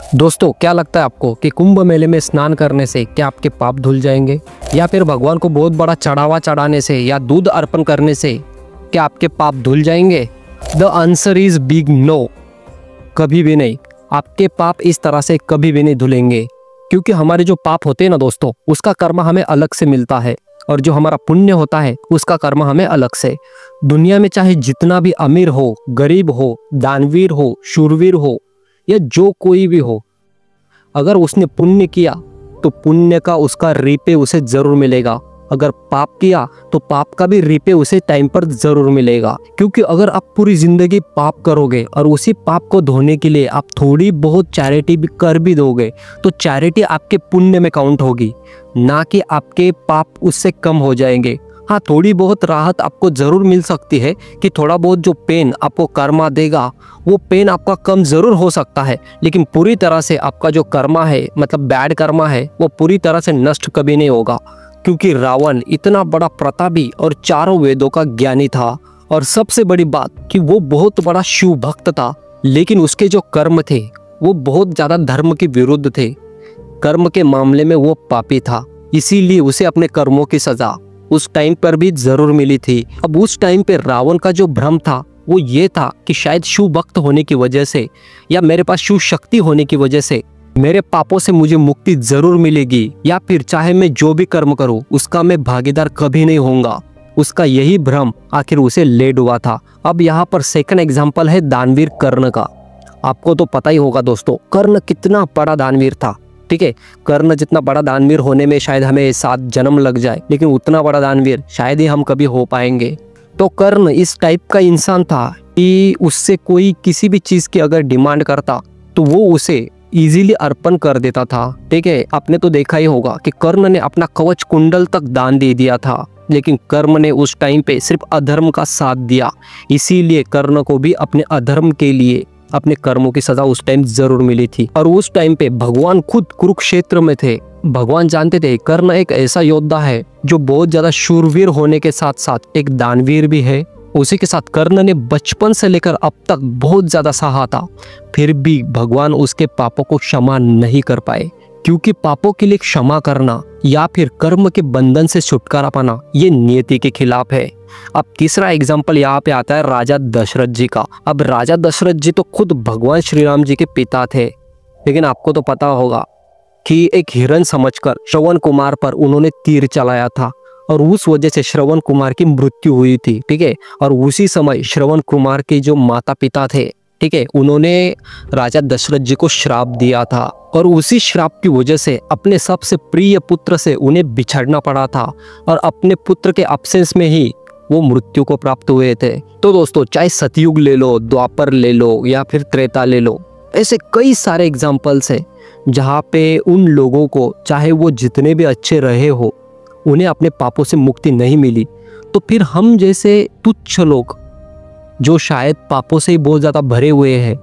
दोस्तों, क्या लगता है आपको कि कुंभ मेले में स्नान करने से क्या आपके पाप धुल जाएंगे, या फिर भगवान को बहुत बड़ा चढ़ावा चढ़ाने से या दूध अर्पण करने से क्या आपके पाप धुल जाएंगे? The answer is big no. कभी भी नहीं। आपके पाप इस तरह से कभी भी नहीं धुलेंगे, क्योंकि हमारे जो पाप होते हैं ना दोस्तों, उसका कर्म हमें अलग से मिलता है, और जो हमारा पुण्य होता है उसका कर्म हमें अलग से। दुनिया में चाहे जितना भी अमीर हो, गरीब हो, दानवीर हो, शूरवीर हो, या जो कोई भी हो, अगर उसने पुण्य किया तो पुण्य का उसका रीपे उसे जरूर मिलेगा। अगर पाप किया तो पाप का भी रीपे उसे टाइम पर जरूर मिलेगा। क्योंकि अगर आप पूरी जिंदगी पाप करोगे और उसी पाप को धोने के लिए आप थोड़ी बहुत चैरिटी भी कर भी दोगे, तो चैरिटी आपके पुण्य में काउंट होगी, ना कि आपके पाप उससे कम हो जाएंगे। हाँ, थोड़ी बहुत राहत आपको जरूर मिल सकती है कि थोड़ा बहुत जो पेन आपको कर्मा देगा वो पेन आपका कम जरूर हो सकता है, लेकिन पूरी तरह से आपका जो कर्मा है, मतलब बैड कर्मा है, वो पूरी तरह से नष्ट कभी नहीं होगा। क्योंकि रावण इतना बड़ा प्रतापी और चारों वेदों का ज्ञानी था, और सबसे बड़ी बात कि वो बहुत बड़ा शिव भक्त था, लेकिन उसके जो कर्म थे वो बहुत ज्यादा धर्म के विरुद्ध थे। कर्म के मामले में वो पापी था, इसीलिए उसे अपने कर्मों की सजा उस टाइम पर भी जरूर मिली थी। अब उस टाइम पे रावण का जो भ्रम था वो ये था कि शायद शिव भक्त होने की वजह से या मेरे पास शिव शक्ति होने की वजह से मेरे पापों से मुझे मुक्ति जरूर मिलेगी, या फिर चाहे मैं जो भी कर्म करूं उसका मैं भागीदार कभी नहीं होऊंगा। उसका यही भ्रम आखिर उसे ले डुबा था। अब यहाँ पर सेकंड एग्जाम्पल है दानवीर कर्ण का। आपको तो पता ही होगा दोस्तों, कर्ण कितना बड़ा दानवीर था। ठीक है, कर्ण जितना बड़ा दानवीर होने में शायद हमें 7 जन्म लग जाए, लेकिन उतना बड़ा दानवीर शायद ही हम कभी हो पाएंगे। तो कर्ण इस टाइप का इंसान था कि उससे कोई किसी भी चीज की अगर डिमांड करता तो वो उसे इजीली अर्पण कर देता था। ठीक है, आपने तो देखा ही होगा कि कर्ण ने अपना कवच कुंडल तक दान दे दिया था, लेकिन कर्म ने उस टाइम पे सिर्फ अधर्म का साथ दिया। इसीलिए कर्ण को भी अपने अधर्म के लिए अपने कर्मों की सजा उस टाइम जरूर मिली थी। और उस टाइम पे भगवान खुद कुरुक्षेत्र में थे। भगवान जानते थे कर्ण एक ऐसा योद्धा है जो बहुत ज्यादा शूरवीर होने के साथ साथ एक दानवीर भी है। उसी के साथ कर्ण ने बचपन से लेकर अब तक बहुत ज्यादा सहा था, फिर भी भगवान उसके पापों को क्षमा नहीं कर पाए। क्योंकि पापों के लिए क्षमा करना या फिर कर्म के बंधन से छुटकारा पाना ये नियति के खिलाफ है। अब तीसरा एग्जाम्पल यहाँ पे आता है राजा दशरथ जी का। अब राजा दशरथ जी तो खुद भगवान श्री राम जी के पिता थे, लेकिन आपको तो पता होगा कि एक हिरण समझकर श्रवण कुमार पर उन्होंने तीर चलाया था, और उस वजह से श्रवण कुमार की मृत्यु हुई थी। ठीक है, और उसी समय श्रवण कुमार के जो माता पिता थे, ठीक है, उन्होंने राजा दशरथ जी को श्राप दिया था, और उसी श्राप की वजह से अपने सबसे प्रिय पुत्र से उन्हें बिछड़ना पड़ा था, और अपने पुत्र के अब्सेंस में ही वो मृत्यु को प्राप्त हुए थे। तो दोस्तों, चाहे सतयुग ले लो, द्वापर ले लो, या फिर त्रेता ले लो, ऐसे कई सारे एग्जाम्पल्स हैं जहाँ पे उन लोगों को, चाहे वो जितने भी अच्छे रहे हो, उन्हें अपने पापों से मुक्ति नहीं मिली। तो फिर हम जैसे तुच्छ लोग जो शायद पापों से ही बहुत ज़्यादा भरे हुए हैं,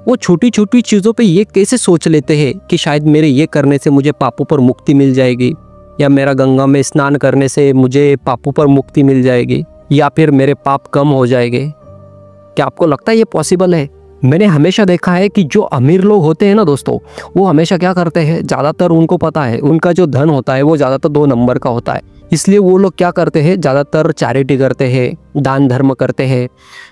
वो छोटी छोटी चीज़ों पे ये कैसे सोच लेते हैं कि शायद मेरे ये करने से मुझे पापों पर मुक्ति मिल जाएगी, या मेरा गंगा में स्नान करने से मुझे पापों पर मुक्ति मिल जाएगी, या फिर मेरे पाप कम हो जाएंगे। क्या आपको लगता है ये पॉसिबल है? मैंने हमेशा देखा है कि जो अमीर लोग होते हैं ना दोस्तों, वो हमेशा क्या करते हैं, ज़्यादातर उनको पता है उनका जो धन होता है वो ज़्यादातर 2 नंबर का होता है, इसलिए वो लोग क्या करते हैं, ज़्यादातर चैरिटी करते हैं, दान धर्म करते हैं।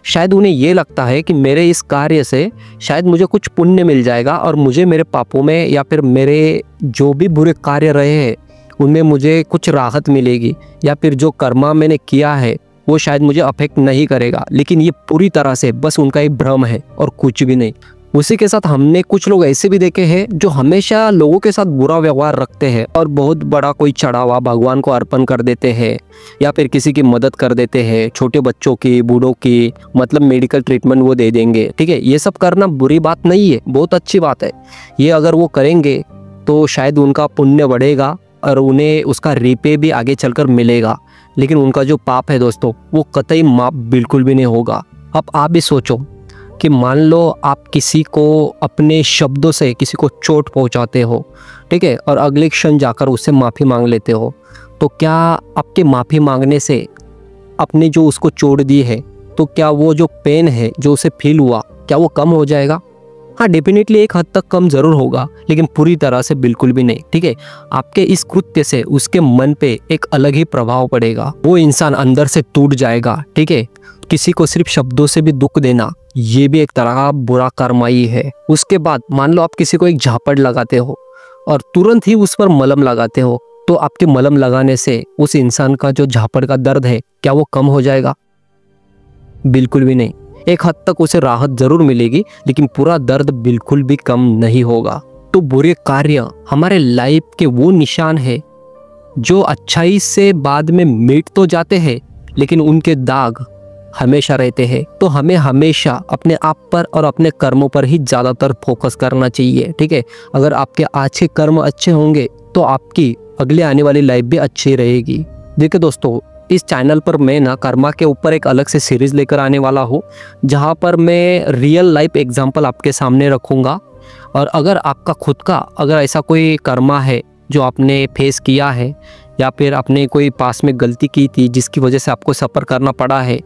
शायद उन्हें ये लगता है कि मेरे इस कार्य से शायद मुझे कुछ पुण्य मिल जाएगा, और मुझे मेरे पापों में या फिर मेरे जो भी बुरे कार्य रहे हैं उनमें मुझे कुछ राहत मिलेगी, या फिर जो कर्मा मैंने किया है वो शायद मुझे अफेक्ट नहीं करेगा। लेकिन ये पूरी तरह से बस उनका एक भ्रम है और कुछ भी नहीं। उसी के साथ हमने कुछ लोग ऐसे भी देखे हैं जो हमेशा लोगों के साथ बुरा व्यवहार रखते हैं, और बहुत बड़ा कोई चढ़ावा भगवान को अर्पण कर देते हैं, या फिर किसी की मदद कर देते हैं, छोटे बच्चों की, बूढ़ों की, मतलब मेडिकल ट्रीटमेंट वो दे देंगे। ठीक है, ये सब करना बुरी बात नहीं है, बहुत अच्छी बात है। ये अगर वो करेंगे तो शायद उनका पुण्य बढ़ेगा और उन्हें उसका रीपे भी आगे चलकर मिलेगा, लेकिन उनका जो पाप है दोस्तों वो कतई माफ बिल्कुल भी नहीं होगा। अब आप भी सोचो कि मान लो आप किसी को अपने शब्दों से किसी को चोट पहुंचाते हो, ठीक है, और अगले क्षण जाकर उससे माफ़ी मांग लेते हो, तो क्या आपके माफ़ी मांगने से अपने जो उसको चोट दी है, तो क्या वो जो पेन है जो उसे फील हुआ, क्या वो कम हो जाएगा? हाँ डेफिनेटली एक हद तक कम जरूर होगा, लेकिन पूरी तरह से बिल्कुल भी नहीं। ठीक है, आपके इस कृत्य से उसके मन पे एक अलग ही प्रभाव पड़ेगा, वो इंसान अंदर से टूट जाएगा। ठीक है, किसी को सिर्फ शब्दों से भी दुख देना ये भी एक तरह का बुरा कर्म ही है। उसके बाद मान लो आप किसी को एक झापड़ लगाते हो और तुरंत ही उस पर मलम लगाते हो, तो आपके मलम लगाने से उस इंसान का जो झापड़ का दर्द है क्या वो कम हो जाएगा? बिल्कुल भी नहीं। एक हद तक उसे राहत जरूर मिलेगी, लेकिन पूरा दर्द बिल्कुल भी कम नहीं होगा। तो बुरे कार्य हमारे लाइफ के वो निशान है जो अच्छाई से बाद में मिट तो जाते हैं, लेकिन उनके दाग हमेशा रहते हैं। तो हमें हमेशा अपने आप पर और अपने कर्मों पर ही ज़्यादातर फोकस करना चाहिए। ठीक है, अगर आपके आज के कर्म अच्छे होंगे तो आपकी अगले आने वाली लाइफ भी अच्छी रहेगी। देखिए दोस्तों, इस चैनल पर मैं ना कर्मा के ऊपर एक अलग से सीरीज लेकर आने वाला हूँ, जहाँ पर मैं रियल लाइफ एग्जाम्पल आपके सामने रखूँगा। और अगर आपका खुद का अगर ऐसा कोई कर्मा है जो आपने फेस किया है, या फिर आपने कोई पास में गलती की थी जिसकी वजह से आपको सफ़र करना पड़ा है,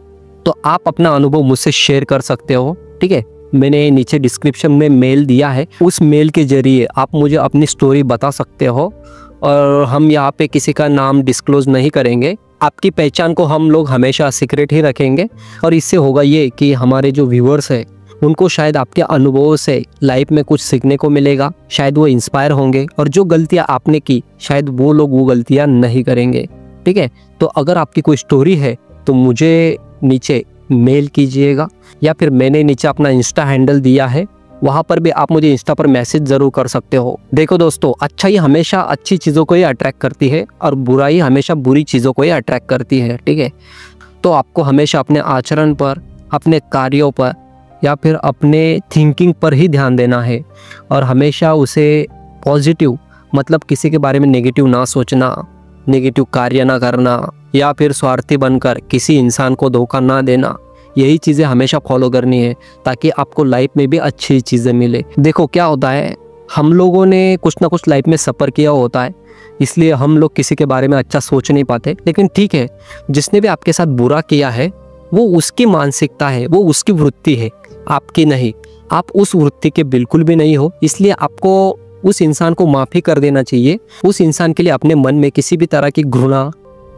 तो आप अपना अनुभव मुझसे शेयर कर सकते हो। ठीक है, मैंने नीचे डिस्क्रिप्शन में मेल दिया है, उस मेल के जरिए आप मुझे अपनी स्टोरी बता सकते हो। और हम यहाँ पे किसी का नाम डिस्क्लोज नहीं करेंगे, आपकी पहचान को हम लोग हमेशा सीक्रेट ही रखेंगे। और इससे होगा ये कि हमारे जो व्यूअर्स है उनको शायद आपके अनुभवों से लाइफ में कुछ सीखने को मिलेगा, शायद वो इंस्पायर होंगे, और जो गलतियाँ आपने की शायद वो लोग वो गलतियाँ नहीं करेंगे। ठीक है, तो अगर आपकी कोई स्टोरी है तो मुझे नीचे मेल कीजिएगा, या फिर मैंने नीचे अपना इंस्टा हैंडल दिया है, वहाँ पर भी आप मुझे इंस्टा पर मैसेज ज़रूर कर सकते हो। देखो दोस्तों, अच्छाई हमेशा अच्छी चीज़ों को ही अट्रैक्ट करती है और बुराई हमेशा बुरी चीज़ों को ही अट्रैक्ट करती है। ठीक है, तो आपको हमेशा अपने आचरण पर, अपने कार्यों पर, या फिर अपने थिंकिंग पर ही ध्यान देना है, और हमेशा उसे पॉजिटिव, मतलब किसी के बारे में नेगेटिव ना सोचना, नेगेटिव कार्य ना करना, या फिर स्वार्थी बनकर किसी इंसान को धोखा ना देना, यही चीज़ें हमेशा फॉलो करनी है, ताकि आपको लाइफ में भी अच्छी चीज़ें मिले। देखो क्या होता है, हम लोगों ने कुछ ना कुछ लाइफ में सफ़र किया होता है, इसलिए हम लोग किसी के बारे में अच्छा सोच नहीं पाते। लेकिन ठीक है, जिसने भी आपके साथ बुरा किया है वो उसकी मानसिकता है, वो उसकी वृत्ति है, आपकी नहीं। आप उस वृत्ति के बिल्कुल भी नहीं हो, इसलिए आपको उस इंसान को माफ़ी कर देना चाहिए। उस इंसान के लिए अपने मन में किसी भी तरह की घृणा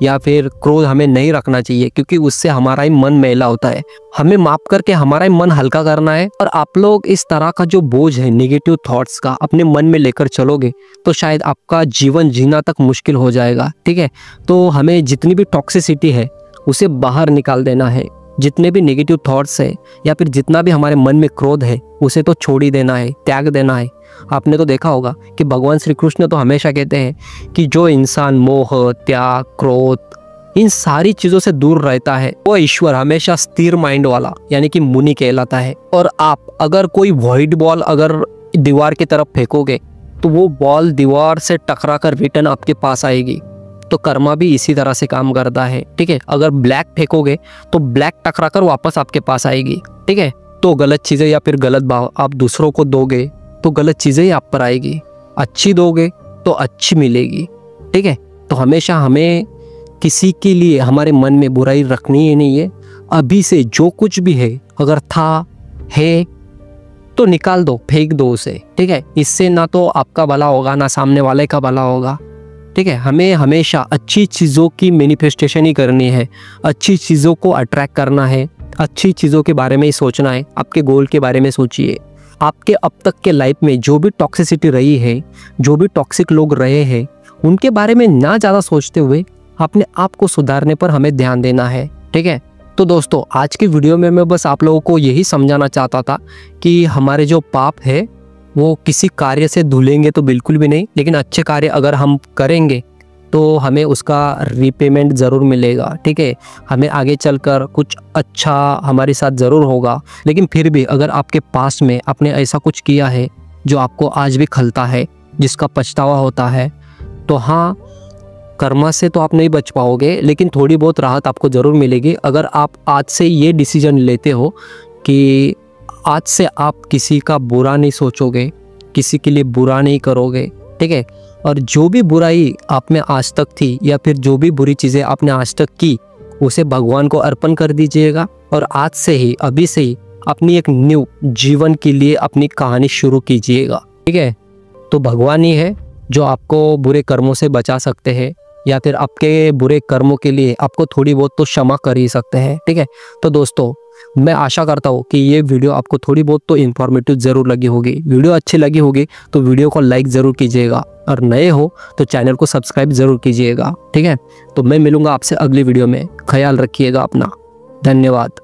या फिर क्रोध हमें नहीं रखना चाहिए, क्योंकि उससे हमारा ही मन मैला होता है। हमें माफ करके हमारा ही मन हल्का करना है। और आप लोग इस तरह का जो बोझ है नेगेटिव थॉट्स का अपने मन में लेकर चलोगे तो शायद आपका जीवन जीना तक मुश्किल हो जाएगा। ठीक है, तो हमें जितनी भी टॉक्सिसिटी है उसे बाहर निकाल देना है, जितने भी नेगेटिव थॉट्स है या फिर जितना भी हमारे मन में क्रोध है उसे तो छोड़ ही देना है, त्याग देना है। आपने तो देखा होगा कि भगवान श्री कृष्ण तो हमेशा कहते हैं कि जो इंसान मोह, त्याग, क्रोध इन सारी चीज़ों से दूर रहता है वो ईश्वर हमेशा स्थिर माइंड वाला यानी कि मुनि कहलाता है। और आप अगर कोई व्हाइट बॉल अगर दीवार की तरफ फेंकोगे तो वो बॉल दीवार से टकरा कर रिटर्न आपके पास आएगी। तो कर्मा भी इसी तरह से काम करता है। ठीक है, अगर ब्लैक फेंकोगे तो ब्लैक टकरा कर वापस आपके पास आएगी। ठीक है, तो गलत चीज़ें या फिर गलत भाव आप दूसरों को दोगे तो गलत चीज़ें ही आप पर आएगी, अच्छी दोगे तो अच्छी मिलेगी। ठीक है, तो हमेशा हमें किसी के लिए हमारे मन में बुराई रखनी ही नहीं है। अभी से जो कुछ भी है अगर था है तो निकाल दो, फेंक दो उसे। ठीक है, इससे ना तो आपका भला होगा ना सामने वाले का भला होगा। ठीक है, हमें हमेशा अच्छी चीज़ों की मैनिफेस्टेशन ही करनी है, अच्छी चीज़ों को अट्रैक्ट करना है, अच्छी चीज़ों के बारे में ही सोचना है। आपके गोल के बारे में सोचिए। आपके अब तक के लाइफ में जो भी टॉक्सिसिटी रही है, जो भी टॉक्सिक लोग रहे हैं, उनके बारे में ना ज़्यादा सोचते हुए अपने आप को सुधारने पर हमें ध्यान देना है। ठीक है, तो दोस्तों आज की वीडियो में मैं बस आप लोगों को यही समझाना चाहता था कि हमारे जो पाप है वो किसी कार्य से धुलेंगे तो बिल्कुल भी नहीं, लेकिन अच्छे कार्य अगर हम करेंगे तो हमें उसका रिपेमेंट ज़रूर मिलेगा। ठीक है, हमें आगे चलकर कुछ अच्छा हमारे साथ ज़रूर होगा। लेकिन फिर भी अगर आपके पास में आपने ऐसा कुछ किया है जो आपको आज भी खलता है, जिसका पछतावा होता है, तो हाँ, कर्मा से तो आप नहीं बच पाओगे, लेकिन थोड़ी बहुत राहत आपको ज़रूर मिलेगी अगर आप आज से ये डिसीजन लेते हो कि आज से आप किसी का बुरा नहीं सोचोगे, किसी के लिए बुरा नहीं करोगे। ठीक है, और जो भी बुराई आप में आज तक थी या फिर जो भी बुरी चीज़ें आपने आज तक की उसे भगवान को अर्पण कर दीजिएगा। और आज से ही, अभी से ही अपनी एक न्यू जीवन के लिए अपनी कहानी शुरू कीजिएगा। ठीक है, तो भगवान ही है जो आपको बुरे कर्मों से बचा सकते हैं, या फिर आपके बुरे कर्मों के लिए आपको थोड़ी बहुत तो क्षमा कर ही सकते हैं। ठीक है, तो दोस्तों मैं आशा करता हूँ कि ये वीडियो आपको थोड़ी बहुत तो इन्फॉर्मेटिव ज़रूर लगी होगी। वीडियो अच्छी लगी होगी तो वीडियो को लाइक ज़रूर कीजिएगा, और नए हो तो चैनल को सब्सक्राइब ज़रूर कीजिएगा। ठीक है, तो मैं मिलूँगा आपसे अगली वीडियो में। ख्याल रखिएगा अपना। धन्यवाद।